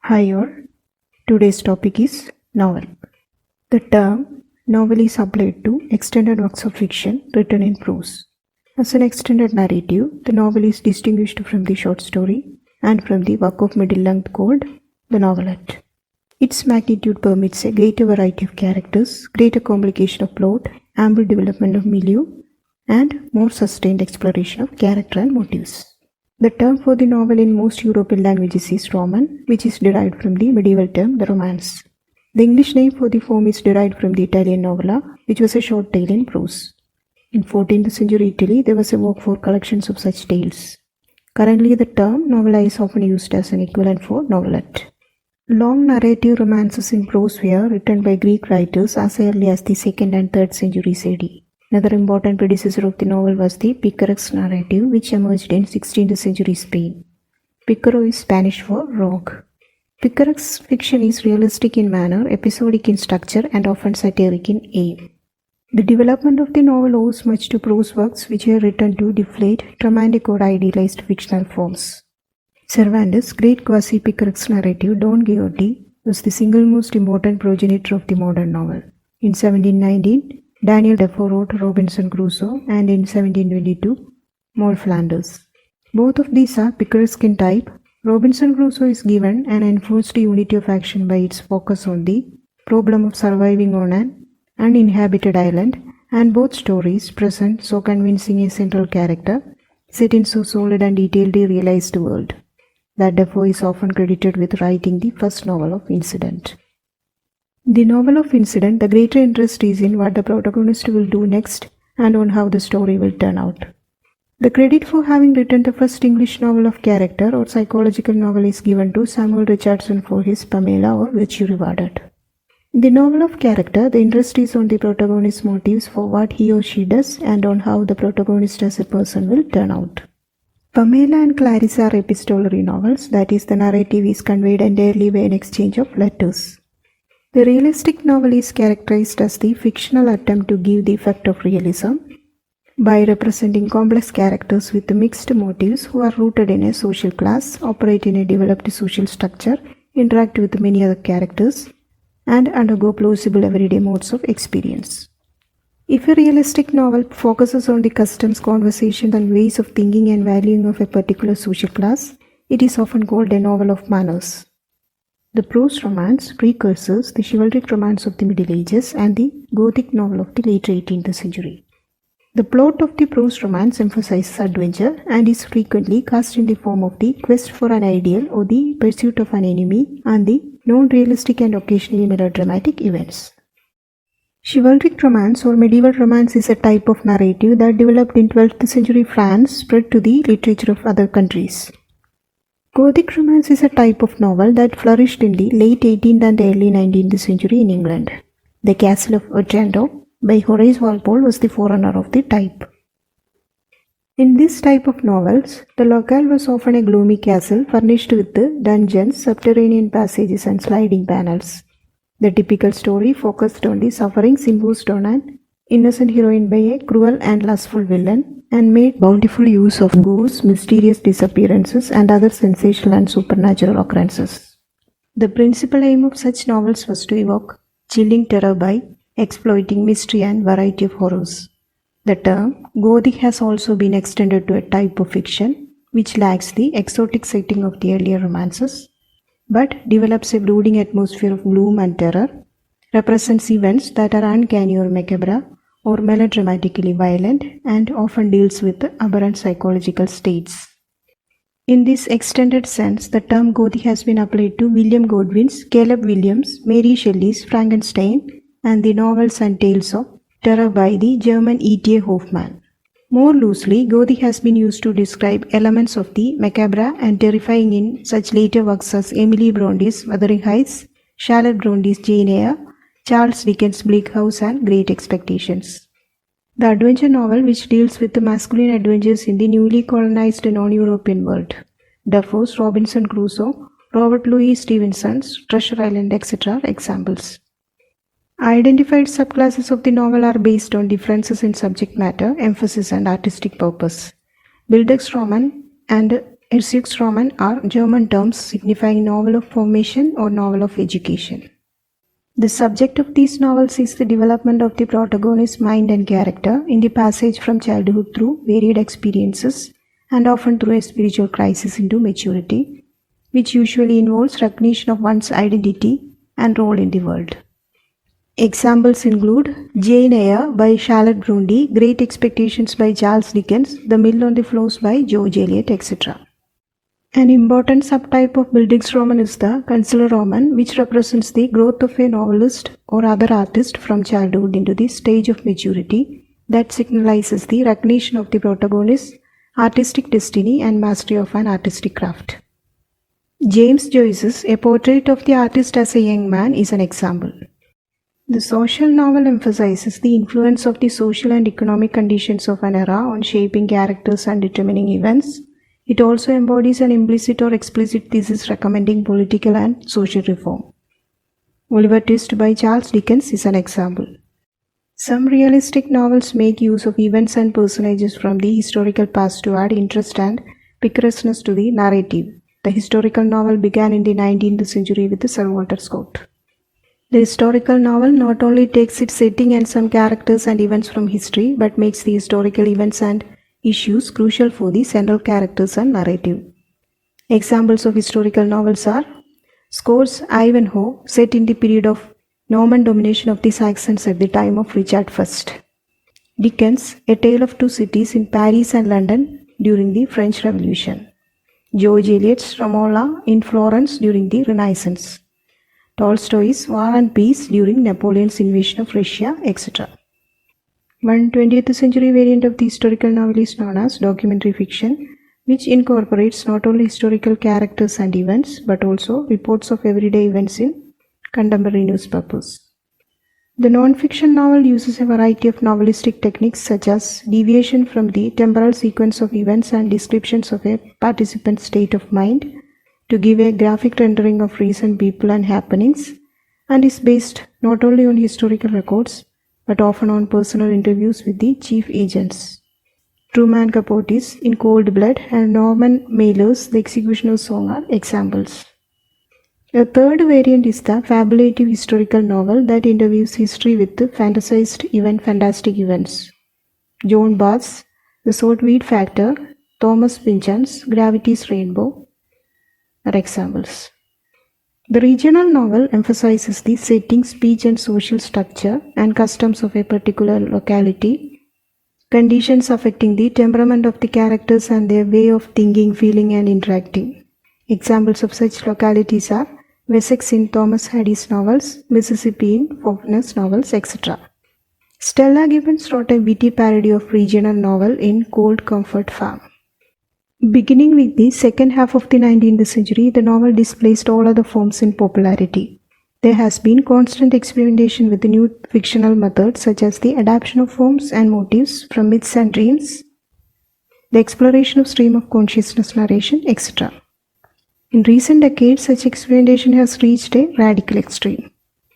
Hi all, today's topic is novel. The term novel is applied to extended works of fiction written in prose. As an extended narrative, the novel is distinguished from the short story and from the work of middle length called the novelette. Its magnitude permits a greater variety of characters, greater complication of plot, ample development of milieu, and more sustained exploration of character and motives. The term for the novel in most European languages is Roman, which is derived from the medieval term the Romance. The English name for the form is derived from the Italian novella, which was a short tale in prose. In 14th century Italy, there was a vogue for collections of such tales. Currently, the term novella is often used as an equivalent for novelette. Long narrative romances in prose were written by Greek writers as early as the 2nd and 3rd centuries AD. Another important predecessor of the novel was the Pickaxe narrative, which emerged in 16th century Spain. Picaro is Spanish for rogue. Pickaxe fiction is realistic in manner, episodic in structure, and often satiric in aim. The development of the novel owes much to prose works which were written to deflate romantic or idealized fictional forms. Cervantes' great quasi-Picaraxe narrative Don Quixote was the single most important progenitor of the modern novel. In 1719, Daniel Defoe wrote Robinson Crusoe, and in 1722, Moll Flanders. Both of these are Picaresque in type. Robinson Crusoe is given an enforced unity of action by its focus on the problem of surviving on an uninhabited island, and both stories present so convincing a central character set in so solid and detailedly realized world that Defoe is often credited with writing the first novel of incident. The novel of incident, the greater interest is in what the protagonist will do next and on how the story will turn out. The credit for having written the first English novel of character or psychological novel is given to Samuel Richardson for his Pamela or Virtue Rewarded. In the novel of character, the interest is on the protagonist's motives for what he or she does and on how the protagonist as a person will turn out. Pamela and Clarissa are epistolary novels, that is, the narrative is conveyed entirely by an exchange of letters. The realistic novel is characterized as the fictional attempt to give the effect of realism by representing complex characters with mixed motives who are rooted in a social class, operate in a developed social structure, interact with many other characters, and undergo plausible everyday modes of experience. If a realistic novel focuses on the customs, conversation, and ways of thinking and valuing of a particular social class, it is often called a novel of manners. The prose romance precursors the chivalric romance of the Middle Ages and the Gothic novel of the late 18th century. The plot of the prose romance emphasizes adventure and is frequently cast in the form of the quest for an ideal or the pursuit of an enemy and the non-realistic and occasionally melodramatic events. Chivalric romance or medieval romance is a type of narrative that developed in 12th century France, spread to the literature of other countries. Gothic romance is a type of novel that flourished in the late 18th and early 19th century in England. The Castle of Otranto by Horace Walpole was the forerunner of the type. In this type of novels, the locale was often a gloomy castle furnished with dungeons, subterranean passages, and sliding panels. The typical story focused on the sufferings imposed on an innocent heroine by a cruel and lustful villain, and made bountiful use of ghosts, mysterious disappearances, and other sensational and supernatural occurrences. The principal aim of such novels was to evoke chilling terror by exploiting mystery and variety of horrors. The term Gothic has also been extended to a type of fiction which lacks the exotic setting of the earlier romances, but develops a brooding atmosphere of gloom and terror, represents events that are uncanny or macabre, or melodramatically violent, and often deals with aberrant psychological states. In this extended sense, the term Gothic has been applied to William Godwin's, Caleb Williams, Mary Shelley's Frankenstein, and the novels and tales of terror by the German E.T.A. Hoffmann. More loosely, Gothic has been used to describe elements of the macabre and terrifying in such later works as Emily Bronte's Wuthering Heights, Charlotte Bronte's Jane Eyre, Charles Dickens' Bleak House, and Great Expectations. The adventure novel which deals with the masculine adventures in the newly colonized non-European world. Defoe's Robinson Crusoe, Robert Louis Stevenson's Treasure Island, etc. are examples. Identified subclasses of the novel are based on differences in subject matter, emphasis, and artistic purpose. Bildungsroman and Erziehungsroman are German terms signifying novel of formation or novel of education. The subject of these novels is the development of the protagonist's mind and character in the passage from childhood through varied experiences and often through a spiritual crisis into maturity, which usually involves recognition of one's identity and role in the world. Examples include Jane Eyre by Charlotte Bronte, Great Expectations by Charles Dickens, The Mill on the Floors by George Eliot, etc. An important subtype of Bildungsroman is the Künstlerroman, which represents the growth of a novelist or other artist from childhood into the stage of maturity that signalizes the recognition of the protagonist's artistic destiny and mastery of an artistic craft. James Joyce's A Portrait of the Artist as a Young Man is an example. The social novel emphasizes the influence of the social and economic conditions of an era on shaping characters and determining events. It also embodies an implicit or explicit thesis recommending political and social reform. Oliver Twist by Charles Dickens is an example. Some realistic novels make use of events and personages from the historical past to add interest and picturesqueness to the narrative. The historical novel began in the 19th century with Sir Walter Scott. The historical novel not only takes its setting and some characters and events from history, but makes the historical events and issues crucial for the central characters and narrative. Examples of historical novels are Scott's Ivanhoe, set in the period of Norman domination of the Saxons at the time of Richard I. Dickens' A Tale of Two Cities in Paris and London during the French Revolution. George Eliot's Romola in Florence during the Renaissance. Tolstoy's War and Peace during Napoleon's invasion of Russia, etc. One 20th century variant of the historical novel is known as documentary fiction, which incorporates not only historical characters and events, but also reports of everyday events in contemporary newspapers. The non-fiction novel uses a variety of novelistic techniques such as deviation from the temporal sequence of events and descriptions of a participant's state of mind to give a graphic rendering of recent people and happenings, and is based not only on historical records but often on personal interviews with the chief agents. Truman Capote's In Cold Blood and Norman Mailer's The Executioner Song are examples. A third variant is the fabulative historical novel that interviews history with fantasized fantastic events. John Barth's The Saltweed Factor, Thomas Pynchon's Gravity's Rainbow are examples. The regional novel emphasizes the setting, speech and social structure and customs of a particular locality, conditions affecting the temperament of the characters and their way of thinking, feeling and interacting. Examples of such localities are Wessex in Thomas Hardy's novels, Mississippi in Faulkner's novels, etc. Stella Gibbons wrote a witty parody of regional novel in Cold Comfort Farm. Beginning with the second half of the 19th century, the novel displaced all other forms in popularity. There has been constant experimentation with the new fictional methods such as the adaptation of forms and motifs from myths and dreams, the exploration of stream of consciousness narration, etc. In recent decades, such experimentation has reached a radical extreme.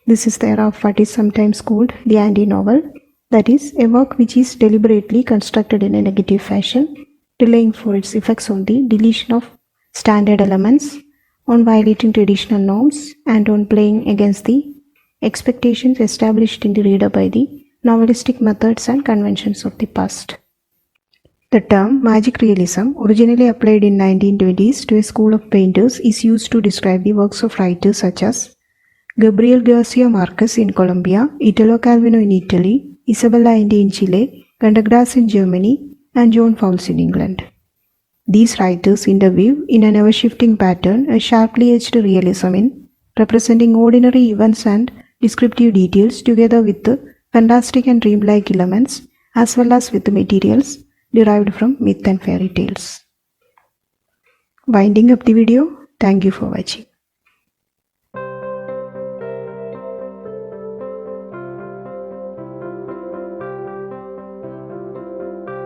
This is the era of what is sometimes called the anti-novel, that is, a work which is deliberately constructed in a negative fashion, relying for its effects on the deletion of standard elements, on violating traditional norms, and on playing against the expectations established in the reader by the novelistic methods and conventions of the past. The term magic realism, originally applied in 1920s to a school of painters, is used to describe the works of writers such as Gabriel Garcia Marquez in Colombia, Italo Calvino in Italy, Isabella Allende in Chile, Cantagrass in Germany, and John Fowles in England. These writers interweave in an ever-shifting pattern a sharply edged realism in representing ordinary events and descriptive details together with the fantastic and dreamlike elements as well as with the materials derived from myth and fairy tales. Winding up the video, thank you for watching.